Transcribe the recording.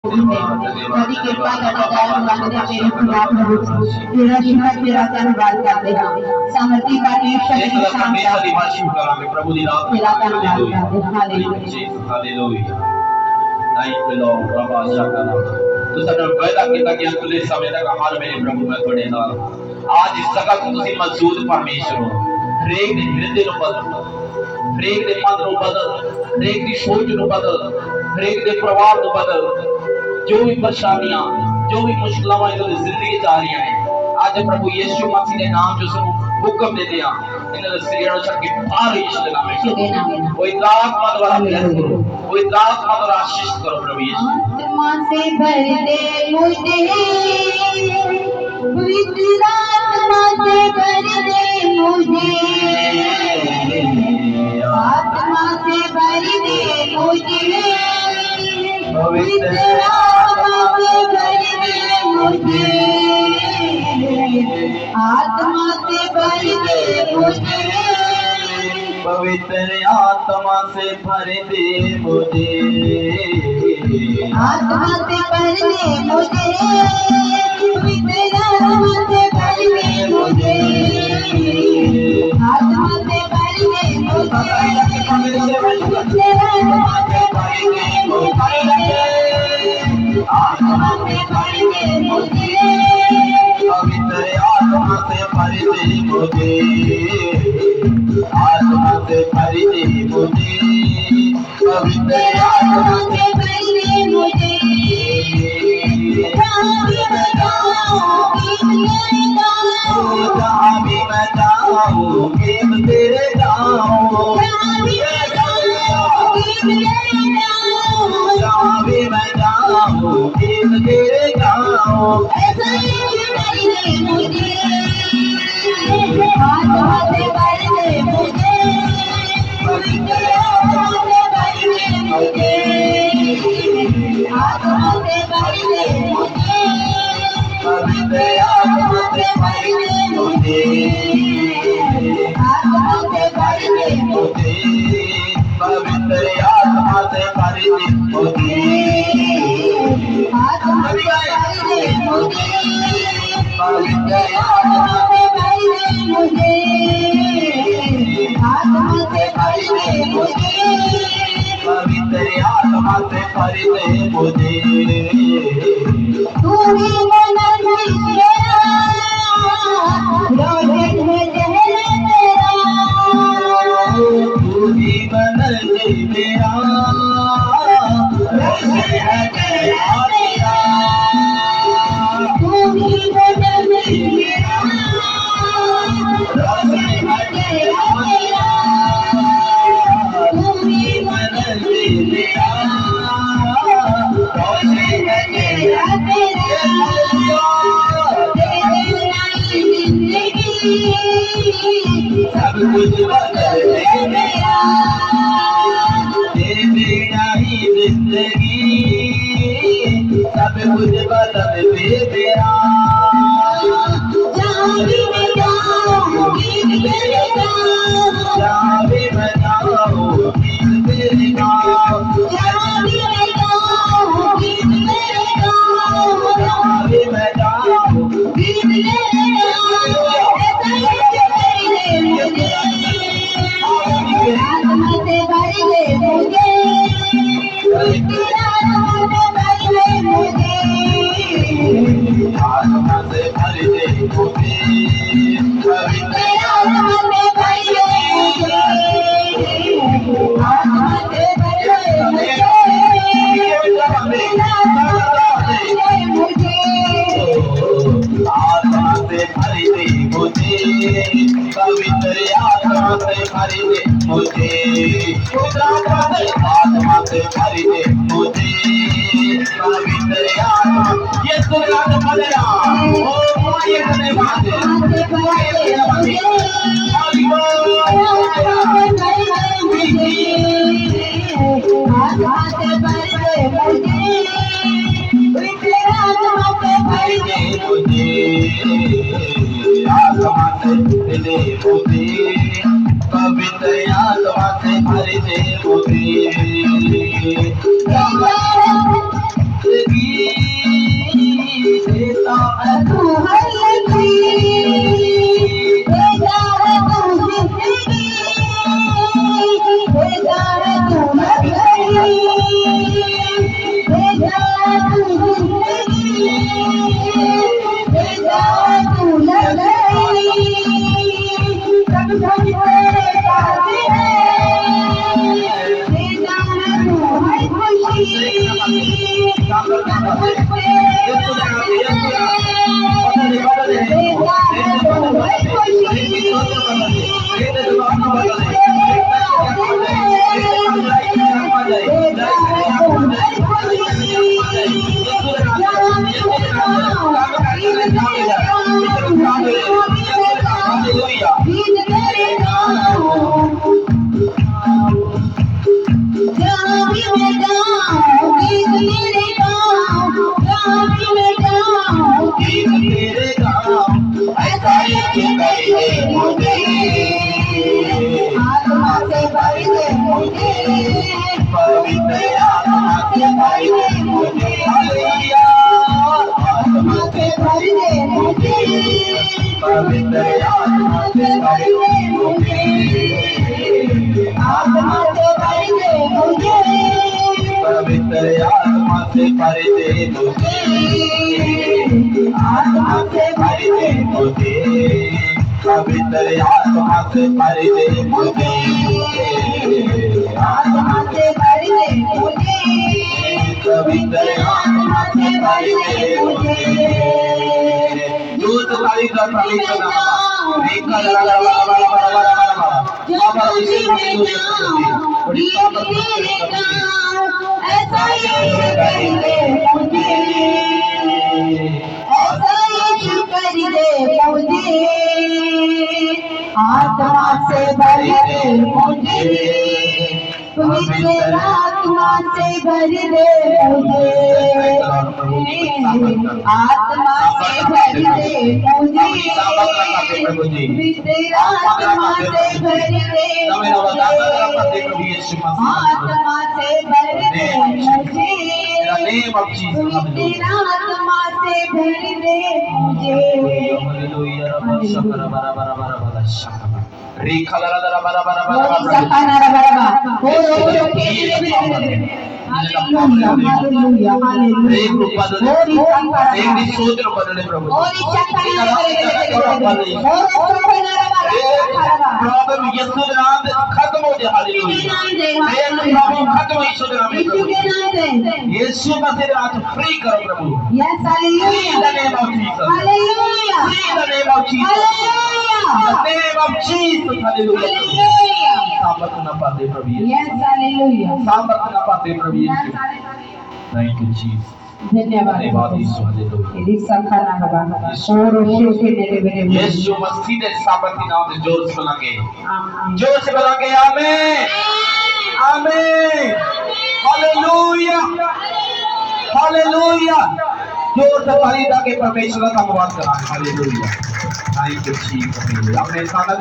तेरी कृपा का दयालु वादे तेरे खिलाफ प्रभु तेरा शिफा तेरा धन्यवाद करते हैं सामर्थी परमेश्वर की शान का प्रभु दी रात तेरा धन्यवाद करते हैं hallelujah hallelujah thank you Lord रबा शकाना तो सर वादा किया कि अंतले समय तक हाल मेरे प्रभु मैं थोड़े नाल आज इस जगह को तुसी मौजूद परमेश्वर हो हरेक दे हृदय नु बदल हरेक दे मन नु बदल हरेक दी सोच नु बदल हरेक दे परिवार नु बदल जो भी परेशानियां जो भी मुश्किलां इन्होंने जिंदगी च आ रही हैं आज प्रभु यीशु मसीह के नाम जो सुनो हुक्म देते हैं इन्होंने सिरियानो छक के बाहर यीशु के नाम में कोई आत्मा द्वारा ब्लेस करो कोई आत्मा द्वारा आशीष करो प्रभु यीशु आत्मा से भर दे मुझे पवित्र आत्मा से भर दे मुझे आत्मा से भर दे मुझे पवित्र आत्मा से भर दे मुझे आत्मा से भर दे मुझे पवित्र आत्मा से भर दे मुझे आत्मा से भर दे मुझे पवित्र आत्मा से भर दे मुझे आत्मा से भर दे मुझे पवित्र आत्मा से भर दे मुझे आत्मा से भर दे मुझे पवित्र आत्मा से भर दे मुझे आत्मा से भर दे मुझे पवित्र आत्मा से भर दे मुझे जहाँ भी मैं जाऊँ गीत तेरे गाऊँ जहाँ भी मैं जाऊँ जहाँ भी मैं जाऊँ गीत तेरे गाऊँ ऐसा ही कर दे मुझे आत्मा से भर दे मुझे पवित्र आत्मा से भर दे मुझे आत्मा से भर दे मुझे पवित्र आत्मा से भर दे मुझे आत्मा से भर दे मुझे पवित्र आत्मा से भर दे मुझे आत्मा से भर दे मुझे पवित्र आत्मा से भर दे मुझे आत्मा से भर दे मुझे पवित्र आत्मा से भर दे मुझे तू ही मन मेरा रोशन है चेहरा तेरा तू ही मन मेरा रोशन है चेहरा तेरा तू ही मन मेरा रोशन है चेहरा तेरा तू ही मन मेरा रोशन है चेहरा तेरा तेरे नाई जिंदगी सब कुछ बदल दे मेरा तेरे नाई जिंदगी सब कुछ बदल दे मेरा जहाँ भी मैं जाऊँ गीत तेरे गाऊँ जहाँ भी मैं जाऊँ गीत तेरे गाऊँ जहाँ भी मैं जाऊँ गीत तेरे गाऊँ जहाँ भी मैं जाऊँ गीत तेरे गाऊँ ऐसा ही कर दे मुझे आत्मा से भर दे मुझे पवित्र आत्मा से भर दे मुझे आत्मा से भर दे मुझे पवित्र आत्मा से भर दे मुझे आत्मा से भर दे मुझे आत्मा से भर दे मुझे पवित्र आत्मा से भर दे मुझे आत्मा से भर दे मुझे पवित्र आत्मा ये सुना तो बदला ओ ये करने वाले आत्मा से भर दे मुझे पवित्र आत्मा से भर दे आत्मा से भर दे मुझे पवित्र आत्मा से भर दे मुझे देता है तू हर लगी भेजा है तू जिंदगी भेजा है तू नगरी भेजा है तू जिंदगी भेजा है तू नगरी सब सब तेरे साथ है भेजा है तू हर खुशी सब कुछ आत्मा से भर दे मुझे पवित्र आत्मा से भर दे मुझे आत्मा से भर दे मुझे पवित्र आत्मा से भर दे मुझे आत्मा से भर दे मुझे पवित्र आत्मा से भर दे मुझे आत्मा से भर दे मुझे पवित्र आत्मा से भर दे मुझे आत्मा से भर दे मुझे पवित्र आत्मा से भर दे मुझे दूध वाली का प्रवेश करना एक का लगा लगा लगा लगा लगा बाबा इसे नहीं हो सकती ऐसा ही कर दे मुझे ऐसा ही कर दे मुझे आत्मा से भर दे मुझे पवित्र आत्मा से भर दे मुझे आत्मा से भर दे मुझे पवित्र आत्मा से भर दे मुझे आत्मा से भर दे मुझे पवित्र आत्मा से भर दे मुझे खत्म हो जाए यीशु मसीह रात फ्री करो प्रभु Yes, hallelujah. in the name of Jesus Hallelujah. in the name of Jesus in the name of Jesus hallelujah Hallelujah. सामर्थ ना पाते प्रभु यीशु Yes, hallelujah. सामर्थ ना पाते प्रभु Yes, Yeshu hallelujah. Thank you Jesus धन्यवाद धन्यवाद यीशु हालेलुया यीशु मसीह के सामर्थ के नाम से जोर से बोलेंगे जोर से बोलेंगे आमीन आमीन हालेलुया हालेलुया जोर से ताली दे के परमेश्वर का धन्यवाद करें हालेलुया थैंक यू जीसस हमने सामर्थ